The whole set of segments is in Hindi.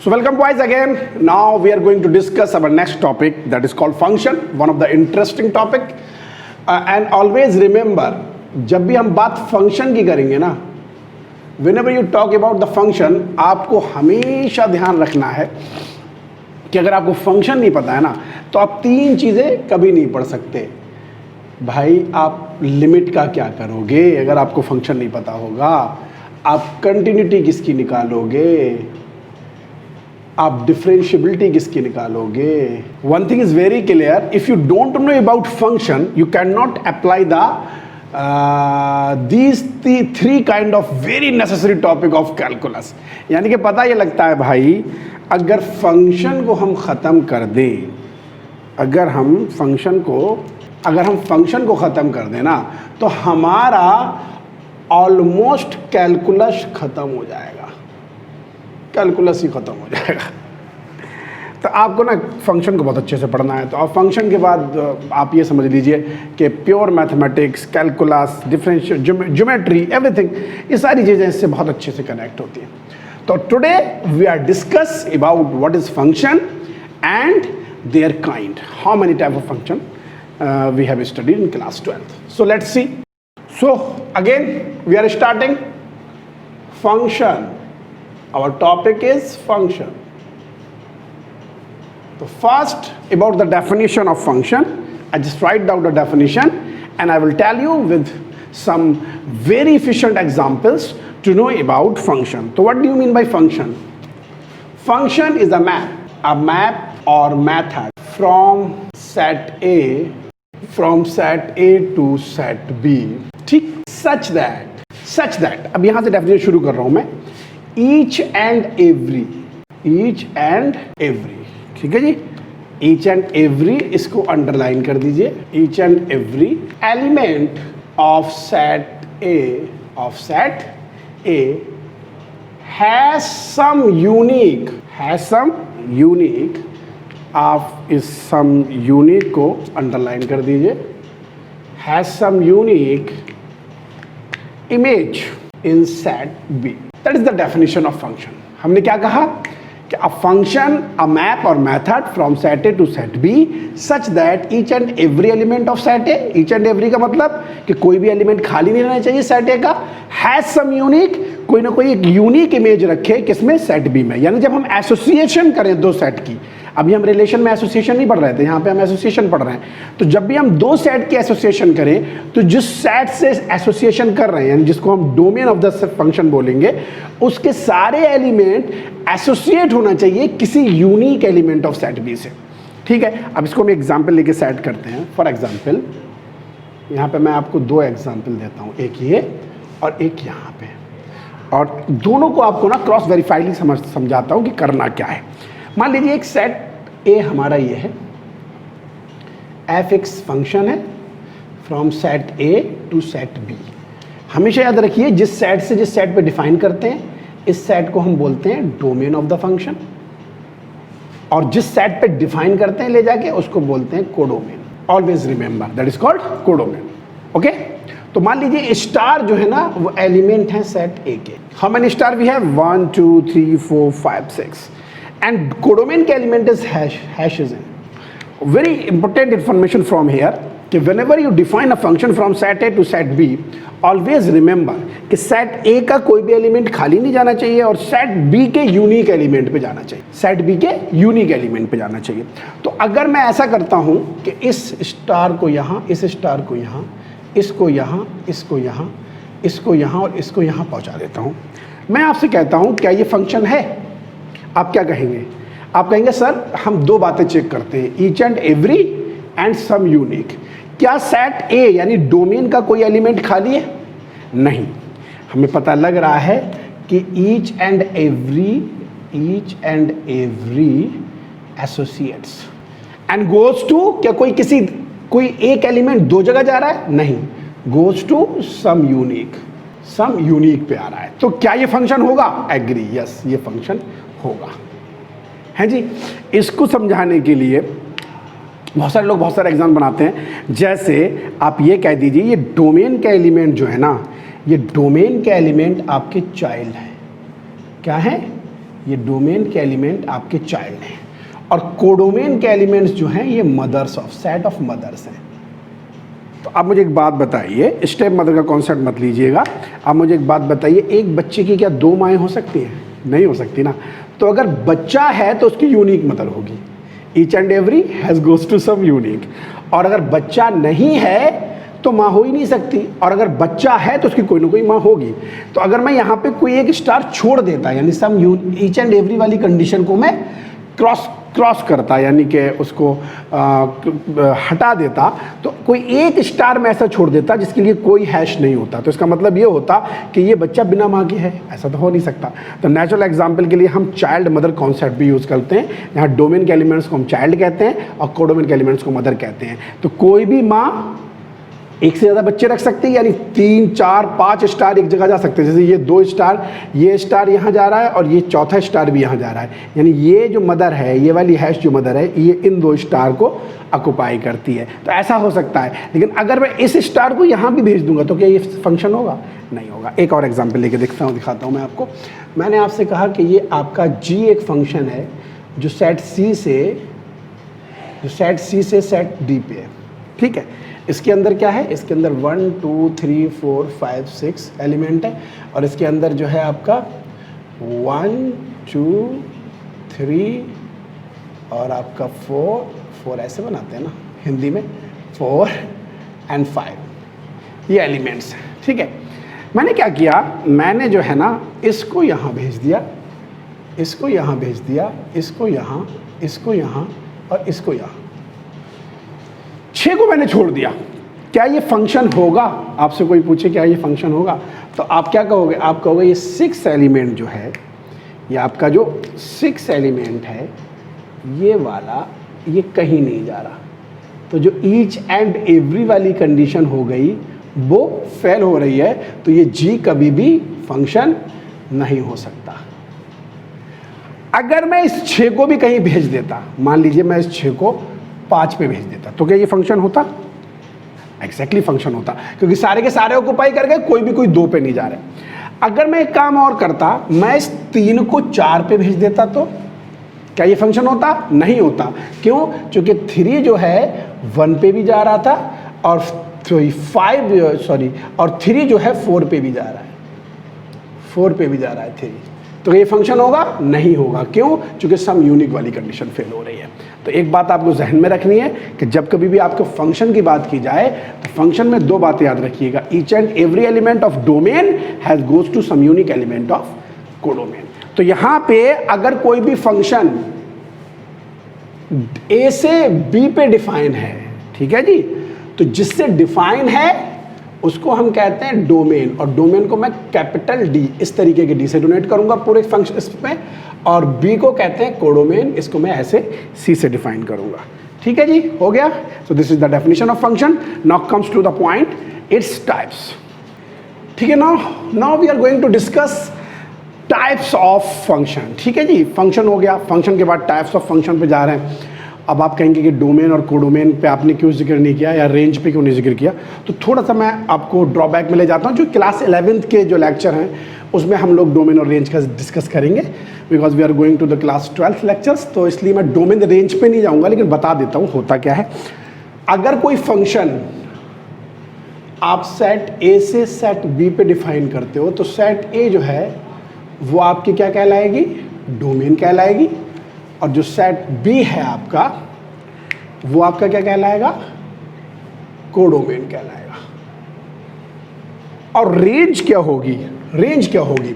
So welcome boys again. Now we are going to discuss our next topic, that is called function, one of the interesting topic. And always remember, जब भी हम बात function की करेंगे ना, whenever you talk about the function, आपको हमेशा ध्यान रखना है कि अगर आपको function नहीं पता है ना, तो आप तीन चीज़ें कभी नहीं पढ़ सकते. भाई आप लिमिट का क्या करोगे अगर आपको फंक्शन नहीं पता होगा? आप कंटिन्यूटी किसकी निकालोगे? आप डिफरेंशियबिलिटी किसकी निकालोगे? One thing is very clear, if you don't know about function you can not apply the these three kind of very necessary topic of calculus. यानी कि पता ये लगता है भाई, अगर फंक्शन को हम ख़त्म कर दें, अगर हम फंक्शन को ख़त्म कर दें ना, तो हमारा ऑलमोस्ट कैलकुलस ख़त्म हो जाएगा. कैलकुलस ही ख़त्म हो जाएगा. तो आपको ना फंक्शन को बहुत अच्छे से पढ़ना है. तो आप फंक्शन के बाद आप ये समझ लीजिए कि pure mathematics, calculus, differential geometry, everything, ये सारी चीज़ें इससे बहुत अच्छे से कनेक्ट होती हैं. तो today we are discuss about what is function and their kind, how many type of function we have studied in class 12th. So let's see. So again we are starting function. Our topic is function. So first about the definition of function, I just write down the definition and I will tell you with some very efficient examples to know about function. So what do you mean by function? Function is a map or method from set A to set B, ठीक, such that अब यहाँ से डेफिनेशन शुरू कर रहा हूँ मैं. each and every, ठीक है जी, each and every, इसको अंडरलाइन कर दीजिए. each and every element of set A has some unique, आप इस सम यूनिक को अंडरलाइन कर दीजिए. Has some unique image in set B. That is the definition of function. हमने क्या कहा कि अ फंक्शन, अ मैप और method from set A to set B such that each and every element of set A, each and every का मतलब कि कोई भी एलिमेंट खाली नहीं रहना चाहिए सेट ए का. हैज सम यूनिक, कोई ना कोई एक यूनिक इमेज रखे किसमें, सेट बी में. यानी जब हम एसोसिएशन करें दो सेट की, अभी हम रिलेशन में एसोसिएशन नहीं पढ़ रहे थे, यहाँ पे हम एसोसिएशन पढ़ रहे हैं. तो जब भी हम दो सेट की एसोसिएशन करें, तो जिस सेट से एसोसिएशन कर रहे हैं, यानी जिसको हम डोमेन ऑफ द फंक्शन बोलेंगे, उसके सारे एलिमेंट एसोसिएट होना चाहिए किसी unique element of set B से. ठीक है, अब इसको हम एग्जाम्पल लेके सेट करते हैं. फॉर एग्जाम्पल यहाँ पे मैं आपको दो एग्जाम्पल देता हूँ, एक ये और एक यहाँ पे, और दोनों को आपको ना क्रॉस वेरीफाइली समझाता हूँ कि करना क्या है. मान लीजिए एक सेट ए हमारा ये है, एफ एक्स फंक्शन है from set A to set B. हमेशा याद रखिए, जिस सेट पे डिफाइन करते हैं, इस सेट को हम बोलते हैं डोमेन ऑफ द फंक्शन, और जिस सेट पे डिफाइन करते हैं ले जाके, उसको बोलते हैं codomain. Always remember that is called codomain. Okay, तो मान लीजिए स्टार जो है ना, वो एलिमेंट है सेट ए के. How many star we have? 1 2 3 4 5 6. And codomain के element is hashes in. Very important information from here कि whenever you define a function from set A to set B, always remember कि set A का कोई भी एलिमेंट खाली नहीं जाना चाहिए और set B के यूनिक एलिमेंट पे जाना चाहिए. set B के यूनिक एलिमेंट पे जाना चाहिए. तो अगर मैं ऐसा करता हूँ कि इस स्टार को यहाँ, इस स्टार को यहाँ, इसको यहाँ, इसको यहाँ, इसको यहाँ और इसको यहाँ पहुँचा देता हूँ, मैं आपसे कहता हूँ क्या ये फंक्शन है? आप क्या कहेंगे? आप कहेंगे सर हम दो बातें चेक करते हैं, each and every and some unique. क्या सेट ए यानी डोमेन का कोई एलिमेंट खाली है? नहीं. हमें पता लग रहा है कि each and every associates and goes to, क्या कोई एक एलिमेंट दो जगह जा रहा है? नहीं, गोज टू सम यूनिक पे आ रहा है. तो क्या ये फंक्शन होगा? एग्री, यस, ये फंक्शन होगा. है जी. इसको समझाने के लिए बहुत सारे लोग बहुत सारे एग्जाम बनाते हैं. जैसे आप ये कह दीजिए ये डोमेन का एलिमेंट जो है ना, ये डोमेन के एलिमेंट आपके चाइल्ड हैं. क्या है? ये डोमेन के एलिमेंट आपके चाइल्ड हैं, और कोडोमेन के एलिमेंट्स जो हैं ये mothers of, set of mothers हैं। तो आप मुझे एक बात बताइए, स्टेप मदर का कॉन्सेप्ट मत लीजिएगा, आप मुझे एक बात बताइए, एक बच्चे की क्या दो माएँ हो सकती हैं? नहीं हो सकती ना। तो अगर बच्चा है तो उसकी यूनिक मदर होगी, each and every has goes to some unique. और अगर बच्चा नहीं है तो माँ हो ही नहीं सकती, और अगर बच्चा है तो उसकी कोई ना कोई माँ होगी। तो अगर मैं यहाँ पे कोई एक स्टार छोड़ देता, यानी सम ईच एंड एवरी वाली कंडीशन को मैं क्रॉस करता, यानी कि उसको हटा देता, तो कोई एक स्टार में ऐसा छोड़ देता जिसके लिए कोई हैश नहीं होता, तो इसका मतलब ये होता कि ये बच्चा बिना माँ के है, ऐसा तो हो नहीं सकता। तो नेचुरल एग्जाम्पल के लिए हम चाइल्ड मदर कॉन्सेप्ट भी यूज़ करते हैं। यहाँ डोमेन के एलिमेंट्स को हम चाइल्ड कहते हैं और कोडोमेन के एलिमेंट्स को मदर कहते हैं। तो कोई भी माँ एक से ज़्यादा बच्चे रख सकते हैं, यानी 3, 4, 5 स्टार एक जगह जा सकते हैं। जैसे ये 2 स्टार, ये स्टार यहाँ जा रहा है और ये चौथा स्टार भी यहाँ जा रहा है, यानी ये जो मदर है, ये वाली हैश जो मदर है, ये इन 2 स्टार को ऑक्युपाई करती है। तो ऐसा हो सकता है। लेकिन अगर मैं इस स्टार को यहाँ भी भेज दूंगा तो क्या ये फंक्शन होगा? नहीं होगा। एक और एग्जाम्पल लेके दिखाता हूँ मैं आपको। मैंने आपसे कहा कि ये आपका G एक फंक्शन है जो सेट C से सेट D पे है, ठीक है। इसके अंदर क्या है? इसके अंदर 1 2 3 4 5 6 एलिमेंट है, और इसके अंदर जो है आपका 1 2 3 और आपका 4 ऐसे बनाते हैं ना हिंदी में, 4 and 5 ये एलिमेंट्स हैं, ठीक है। मैंने क्या किया, मैंने जो है ना इसको यहाँ भेज दिया, इसको यहाँ भेज दिया, इसको यहाँ, इसको यहाँ और इसको यहाँ, 6 को मैंने छोड़ दिया। क्या ये फंक्शन होगा? आपसे कोई पूछे क्या ये फंक्शन होगा, तो आप क्या कहोगे? आप कहोगे ये 6 एलिमेंट जो है, ये आपका जो 6 एलिमेंट है, ये वाला ये कहीं नहीं जा रहा। तो जो ईच एंड एवरी वाली कंडीशन हो गई वो फेल हो रही है, तो ये G कभी भी फंक्शन नहीं हो सकता। अगर मैं इस 6 को भी कहीं भेज देता, मान लीजिए मैं इस 6 को 5 पे भेज देता, तो क्या ये फंक्शन होता? एग्जैक्टली फंक्शन होता, क्योंकि सारे के सारे ऑक्युपाई कर गए, कोई भी कोई 2 पे नहीं जा रहे। अगर मैं एक काम और करता, मैं इस 3 को 4 पे भेज देता, तो क्या ये फंक्शन होता? नहीं होता। क्यों? क्योंकि 3 जो है 1 पे भी जा रहा था और 3 जो है 4 पे भी जा रहा है, 4 पे भी जा रहा है 3, तो ये फंक्शन होगा? नहीं होगा। क्यों? क्योंकि सम यूनिक वाली कंडीशन फेल हो रही है। तो एक बात आपको जहन में रखनी है कि जब कभी भी आपको फंक्शन की बात की जाए तो फंक्शन में 2 बातें याद रखिएगा, each and every element of domain has goes to some unique element of codomain. तो यहाँ पे अगर कोई भी फंक्शन A से B पे डिफाइन है, ठीक है जी, तो जिससे डिफाइन है उसको हम कहते हैं डोमेन, और डोमेन को मैं कैपिटल D इस तरीके के D से डोनेट करूंगा पूरे फंक्शन इसमें, और B को कहते हैं कोडोमेन, इसको मैं ऐसे C से डिफाइन करूंगा। ठीक है जी, हो गया। So this is the definition of function. Now comes to the point, its types. ठीक है, now we are going to discuss types of function. ठीक है जी, फंक्शन हो गया, फंक्शन के बाद टाइप्स ऑफ फंक्शन पे जा रहे हैं। अब आप कहेंगे कि डोमेन और कोडोमेन पे आपने क्यों जिक्र नहीं किया, या रेंज पे क्यों नहीं जिक्र किया, तो थोड़ा सा मैं आपको ड्रॉबैक में ले जाता हूँ। जो क्लास 11th के जो लेक्चर हैं उसमें हम लोग डोमेन और रेंज का डिस्कस करेंगे, because we are going to the class 12th lectures, तो इसलिए मैं डोमेन रेंज पे नहीं जाऊँगा, लेकिन बता देता हूँ होता क्या है। अगर कोई फंक्शन आप सेट A से सेट B पे डिफाइन करते हो, तो सेट A जो है वो आपकी क्या कहलाएगी? डोमेन कहलाएगी, और जो सेट B है आपका वो आपका क्या कहलाएगा? कोडोमेन कहलाएगा। और रेंज क्या होगी? रेंज क्या होगी?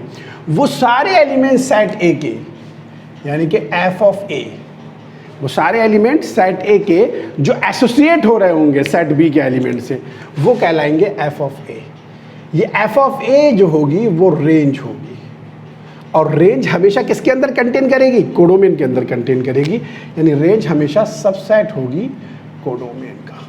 वो सारे एलिमेंट सेट A के, यानी कि f ऑफ A, वो सारे एलिमेंट सेट A के जो एसोसिएट हो रहे होंगे सेट B के एलिमेंट से, वो कहलाएंगे f ऑफ A। ये f ऑफ A जो होगी वो रेंज होगी, और रेंज हमेशा किसके अंदर कंटेन करेगी? कोडोमेन के अंदर कंटेन करेगी, यानी रेंज हमेशा सबसेट होगी कोडोमेन का।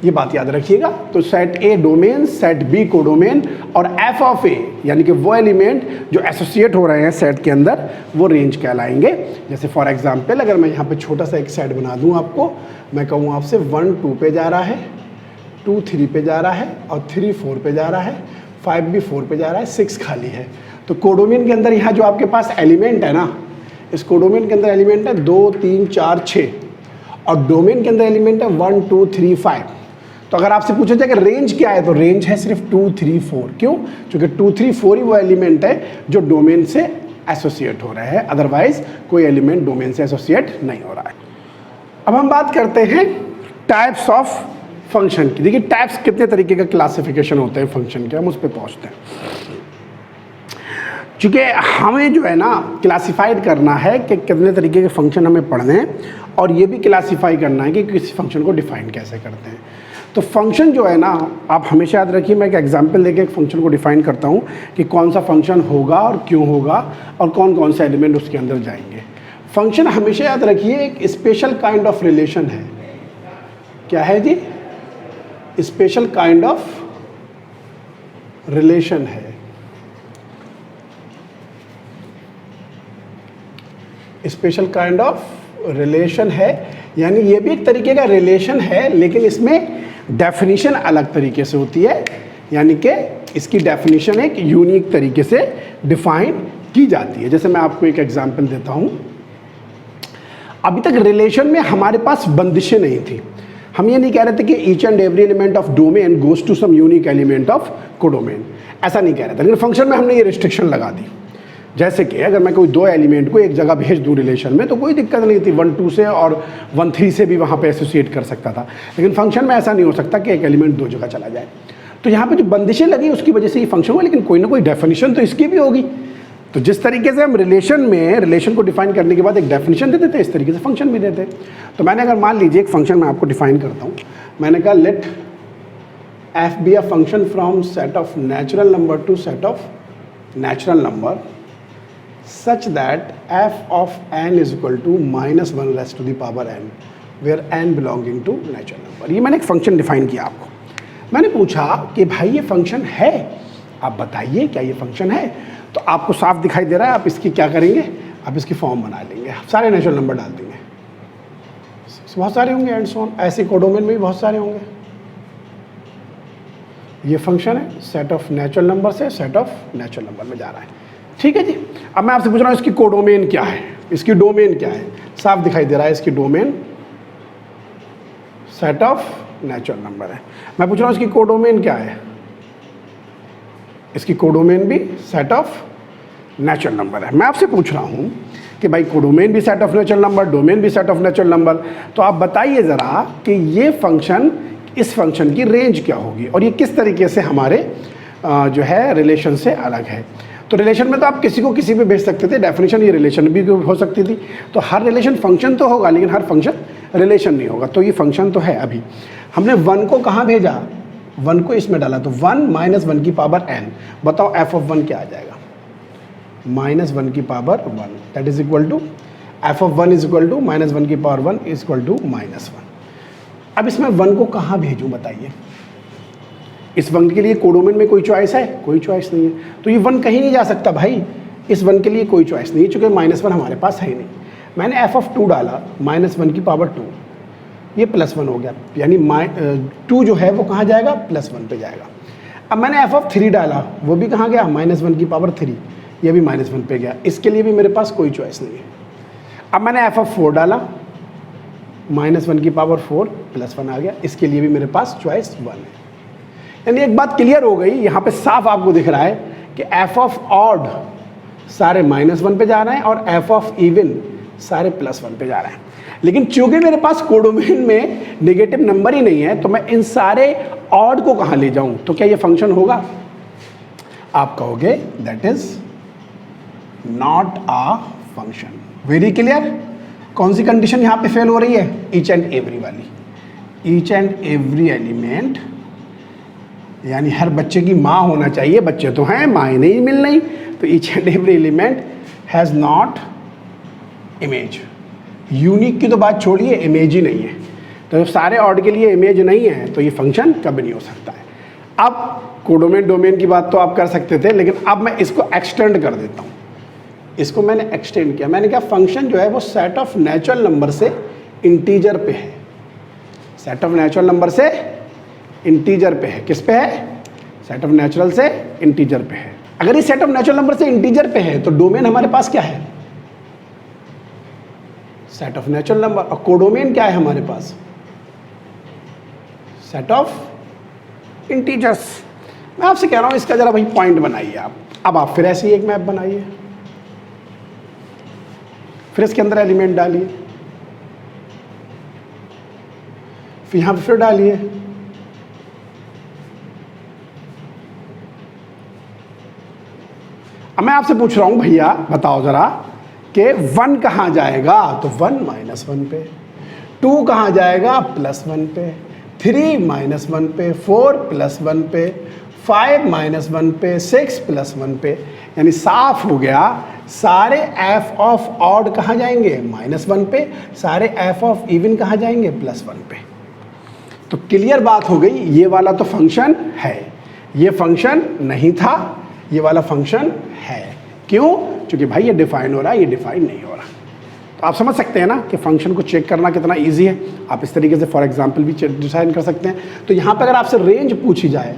ये बात याद रखिएगा। तो set A domain, set B codomain, और f ऑफ A यानी कि वो एलिमेंट जो एसोसिएट हो रहे हैं सेट के अंदर, वो रेंज कहलाएंगे। जैसे फॉर एग्जांपल, अगर मैं यहाँ पे छोटा सा एक सेट बना दूँ आपको, मैं कहूँ आपसे 1 2 पे जा रहा है, 2 3 पे जा रहा है, और 3 4 पे जा रहा है, 5 भी 4 पे जा रहा है, 6 खाली है, तो कोडोमेन के अंदर यहाँ जो आपके पास एलिमेंट है ना, इस कोडोमेन के अंदर एलिमेंट है 2 3 4 6 और डोमेन के अंदर एलिमेंट है 1 2 3 5। तो अगर आपसे पूछा जाए कि रेंज क्या है, तो रेंज है सिर्फ 2 3 4। क्यों? क्योंकि 2 3 4 ही वो एलिमेंट है जो डोमेन से एसोसिएट हो रहा है, अदरवाइज कोई एलिमेंट डोमेन से एसोसिएट नहीं हो रहा है। अब हम बात करते हैं टाइप्स ऑफ फंक्शन की। देखिए टाइप्स कितने तरीके का क्लासिफिकेशन होते हैं फंक्शन के, हम उस पर पहुंचते हैं। चूँकि हमें जो है ना क्लासिफाइड करना है कि कितने तरीके के फंक्शन हमें पढ़ने हैं, और ये भी क्लासिफाई करना है कि किसी फंक्शन को डिफाइन कैसे करते हैं। तो फंक्शन जो है ना, आप हमेशा याद रखिए, मैं एक एग्जांपल देके एक फंक्शन को डिफाइन करता हूँ कि कौन सा फंक्शन होगा और क्यों होगा और कौन कौन से एलिमेंट उसके अंदर जाएंगे। फंक्शन हमेशा याद रखिए एक स्पेशल काइंड ऑफ रिलेशन है। क्या है जी? स्पेशल काइंड ऑफ रिलेशन है। स्पेशल काइंड ऑफ रिलेशन है, यानी ये भी एक तरीके का रिलेशन है, लेकिन इसमें डेफिनेशन अलग तरीके से होती है, यानी कि इसकी डेफिनेशन एक यूनिक तरीके से डिफाइन की जाती है। जैसे मैं आपको एक एग्जांपल देता हूँ। अभी तक रिलेशन में हमारे पास बंदिशें नहीं थी। हम ये नहीं कह रहे थे कि each and every element of domain goes to some unique element of codomain, ऐसा नहीं कह रहे थे। लेकिन फंक्शन में हमने ये रिस्ट्रिक्शन लगा दी। जैसे कि अगर मैं कोई 2 एलिमेंट को एक जगह भेज दूं रिलेशन में, तो कोई दिक्कत नहीं थी, 1 2 से और 1 3 से भी वहाँ पे एसोसिएट कर सकता था। लेकिन फंक्शन में ऐसा नहीं हो सकता कि एक एलिमेंट 2 जगह चला जाए। तो यहाँ पे जो बंदिशें लगी उसकी वजह से ये फंक्शन हुआ, लेकिन कोई ना कोई डेफिनेशन तो इसकी भी होगी। तो जिस तरीके से हम रिलेशन को डिफाइन करने के बाद एक डेफिनेशन देते थे, इस तरीके से फंक्शन भी देते। तो मैंने अगर मान लीजिए एक फंक्शन मैं आपको डिफाइन करता हूँ, मैंने कहा let F B a function from set of natural number to set of natural number such that f of n is equal to -1 raised to the power n, where n belonging to natural number। ये मैंने एक फंक्शन डिफाइन किया आपको। मैंने पूछा कि भाई ये फंक्शन है, आप बताइए क्या ये फंक्शन है? तो आपको साफ दिखाई दे रहा है, आप इसकी क्या करेंगे, आप इसकी फॉर्म बना लेंगे, सारे नेचुरल नंबर डाल देंगे, बहुत सारे होंगे एंड सो ऑन। ऐसे कोडोमेन में भी बहुत सारे होंगे। ये फंक्शन है सेट ऑफ नेचुरल नंबर से सेट ऑफ नेचुरल नंबर में जा रहा है, ठीक है जी। अब मैं आपसे पूछ रहा हूँ इसकी कोडोमेन क्या है, इसकी डोमेन क्या है? साफ दिखाई दे रहा है, इसकी domain set of natural number है। मैं पूछ रहा हूँ इसकी कोडोमेन क्या है? इसकी कोडोमेन भी सेट ऑफ नेचुरल नंबर है। मैं आपसे पूछ रहा हूँ कि भाई कोडोमेन भी set of natural number, domain भी सेट ऑफ नेचुरल नंबर, तो आप बताइए ज़रा कि ये फंक्शन, इस फंक्शन की रेंज क्या होगी और ये किस तरीके से हमारे जो है रिलेशन से अलग है। तो रिलेशन में तो आप किसी को किसी पे भेज सकते थे, डेफिनेशन ये रिलेशन भी हो सकती थी। तो हर रिलेशन फंक्शन तो होगा, लेकिन हर फंक्शन रिलेशन नहीं होगा। तो ये फंक्शन तो है। अभी हमने 1 को कहाँ भेजा? 1 को इसमें डाला, तो 1 - 1 की पावर n। बताओ f ऑफ 1 क्या आ जाएगा? -1 की power 1, that is equal to f of 1 is equal to -1 की पावर 1 इज इक्वल टू -1। अब इसमें 1 को कहाँ भेजूँ बताइए? इस 1 के लिए कोडोमेन में कोई चॉइस है? कोई चॉइस नहीं है। तो ये 1 कहीं नहीं जा सकता भाई, इस 1 के लिए कोई चॉइस नहीं है, चूँकि -1 हमारे पास है ही नहीं। मैंने f ऑफ 2 डाला, -1 की पावर 2, ये +1 हो गया, यानी 2 जो है वो कहाँ जाएगा? +1 पे जाएगा। अब मैंने f ऑफ 3 डाला, वो भी कहाँ गया? -1 की पावर 3, ये भी -1 पे गया। इसके लिए भी मेरे पास कोई चॉइस नहीं है। अब मैंने f ऑफ 4 डाला, -1 की पावर 4, +1 आ गया, इसके लिए भी मेरे पास चॉइस 1 है। यानी एक बात क्लियर हो गई, यहाँ पे साफ आपको दिख रहा है कि f ऑफ ऑड सारे -1 पे जा रहे हैं और f ऑफ इवन सारे +1 पे जा रहे हैं। लेकिन चूंकि मेरे पास कोडोमेन में नेगेटिव नंबर ही नहीं है, तो मैं इन सारे ऑड को कहाँ ले जाऊँ? तो क्या ये फंक्शन होगा? आप कहोगे that is not a function. Very clear. कौन सी कंडीशन यहाँ पे फेल हो रही है? ईच एंड एवरी वाली। ईच एंड एवरी एलिमेंट, यानी हर बच्चे की माँ होना चाहिए, बच्चे तो हैं, माँ नहीं मिल रही, तो each and every element has not image. Unique की तो बात छोड़िए, इमेज ही नहीं है। तो सारे ऑड के लिए इमेज नहीं है, तो ये फंक्शन कभी नहीं हो सकता है। अब कोडोमेन डोमेन की बात तो आप कर सकते थे, लेकिन अब मैं इसको एक्सटेंड कर देता हूँ। इसको मैंने एक्सटेंड किया, मैंने कहा फंक्शन जो है वो सेट ऑफ नेचुरल नंबर से इंटीजर पे है। सेट ऑफ नेचुरल नंबर से इंटीजर पे है। किस पे है? सेट ऑफ नेचुरल से इंटीजर पे है। अगर ये सेट ऑफ नेचुरल नंबर से इंटीजर पे है तो डोमेन हमारे पास क्या है, सेट ऑफ नेचुरल नंबर, और कोडोमेन क्या है हमारे पास, सेट ऑफ इंटीजर्स। मैं आपसे कह रहा हूं इसका जरा भाई पॉइंट बनाइए आप। अब आप फिर ऐसे ही एक मैप बनाइए, फिर इसके अंदर एलिमेंट डालिए, फिर यहां फिर डालिए, अब मैं आपसे पूछ रहा हूं भैया बताओ जरा कि 1 कहां जाएगा, तो 1 -1 पे, 2 कहां जाएगा, +1 पे, 3 -1 पे, 4 +1 पे, 5 -1 पे, 6 +1 पे, यानी साफ हो गया सारे f ऑफ ऑड कहाँ जाएंगे, -1 पे, सारे f ऑफ इवन कहाँ जाएंगे, +1 पे। तो क्लियर बात हो गई, ये वाला तो फंक्शन है, ये फंक्शन नहीं था, ये वाला फंक्शन है। क्यों? क्योंकि भाई ये डिफाइन हो रहा है, ये डिफाइन नहीं हो रहा। तो आप समझ सकते हैं ना कि फंक्शन को चेक करना कितना इजी है। आप इस तरीके से फॉर एग्जांपल भी डिसाइड कर सकते हैं। तो यहाँ पे अगर आपसे रेंज पूछी जाए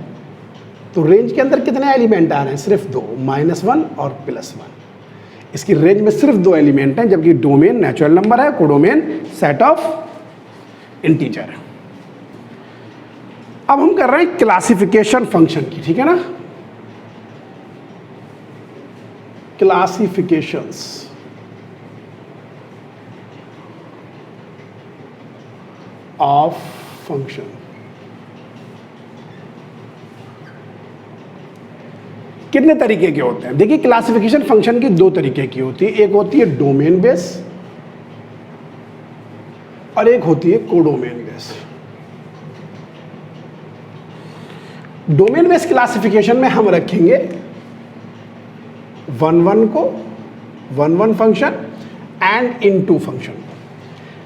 तो रेंज के अंदर कितने एलिमेंट आ रहे हैं, सिर्फ 2, -1 और +1। इसकी रेंज में सिर्फ 2 एलिमेंट हैं, जबकि डोमेन नेचुरल नंबर है, कोडोमेन सेट ऑफ इंटीजर है। अब हम कर रहे हैं क्लासिफिकेशन फंक्शन की, ठीक है ना, क्लासिफिकेशंस ऑफ फंक्शन। कितने तरीके के होते हैं, देखिए क्लासिफिकेशन फंक्शन की 2 तरीके की होती है, एक होती है डोमेन बेस और एक होती है codomain base. Domain base classification में हम रखेंगे 1-1 को, 1-1 फंक्शन एंड इनटू फंक्शन को,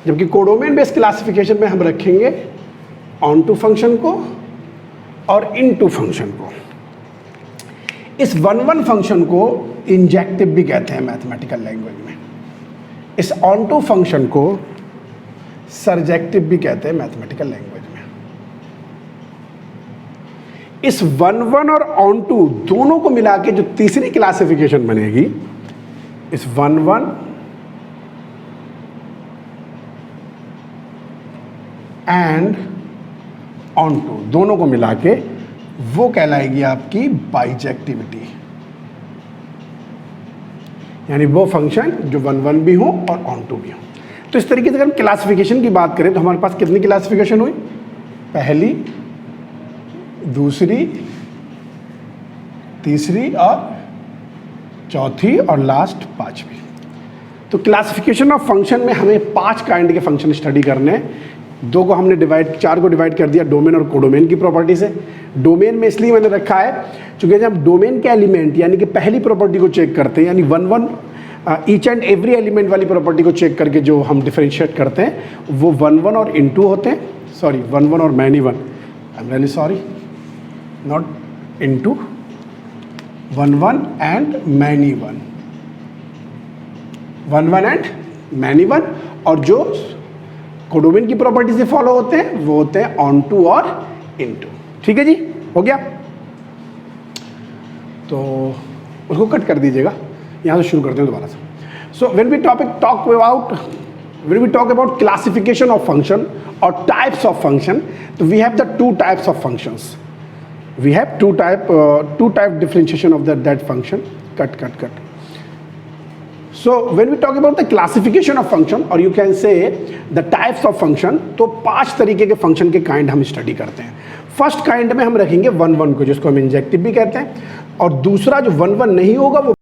जबकि कोडोमेन बेस क्लासिफिकेशन में हम रखेंगे ऑनटू फंक्शन को और इनटू फंक्शन को। इस 1-1 फंक्शन को इंजेक्टिव भी कहते हैं मैथमेटिकल लैंग्वेज में, इस ऑनटू फंक्शन को सरजेक्टिव भी कहते हैं मैथमेटिकल लैंग्वेज में। इस 1-1 और ऑनटू दोनों को मिला के जो तीसरी क्लासिफिकेशन बनेगी, इस 1-1 एंड ऑनटू दोनों को मिला के वो कहलाएगी आपकी बाइजेक्टिविटी, यानी वो फंक्शन जो 1-1 भी हो और ऑनटू भी हो। तो इस तरीके से अगर हम क्लासिफिकेशन की बात करें तो हमारे पास कितनी क्लासिफिकेशन हुई, पहली, दूसरी, तीसरी और चौथी और लास्ट 5वीं। तो क्लासिफिकेशन ऑफ फंक्शन में हमें 5 काइंड के फंक्शन स्टडी करने हैं। 2 को हमने चार को डिवाइड कर दिया डोमेन और कोडोमेन की प्रॉपर्टी से। डोमेन में इसलिए मैंने रखा है क्योंकि जब डोमेन के एलिमेंट यानी कि पहली प्रॉपर्टी को चेक करते हैं, यानी 1-1 ईच एंड एवरी एलिमेंट वाली प्रॉपर्टी को चेक करके जो हम डिफरेंशिएट करते हैं वो 1-1 और इनटू होते हैं, सॉरी 1-1 और many 1, I am really sorry, not into, 1-1 and many 1, 1-1 and many 1, और जो कोडोमेन की प्रॉपर्टी से फॉलो होते हैं वो होते हैं ऑन टू और इनटू। ठीक है जी, हो गया। तो उसको कट कर दीजिएगा, यहाँ से शुरू करते हैं दोबारा से। So when we talk about classification of function और टाइप्स ऑफ फंक्शन, तो we have the 2 types of functions, we have two type differentiation of that function, cut. So when we talk about the classification of function or you can say the types of function, तो 5 तरीके के फंक्शन के काइंड हम स्टडी करते हैं। फर्स्ट काइंड में हम रखेंगे 1-1 को, जिसको हम इंजेक्टिव भी कहते हैं, और दूसरा जो 1-1 नहीं होगा वो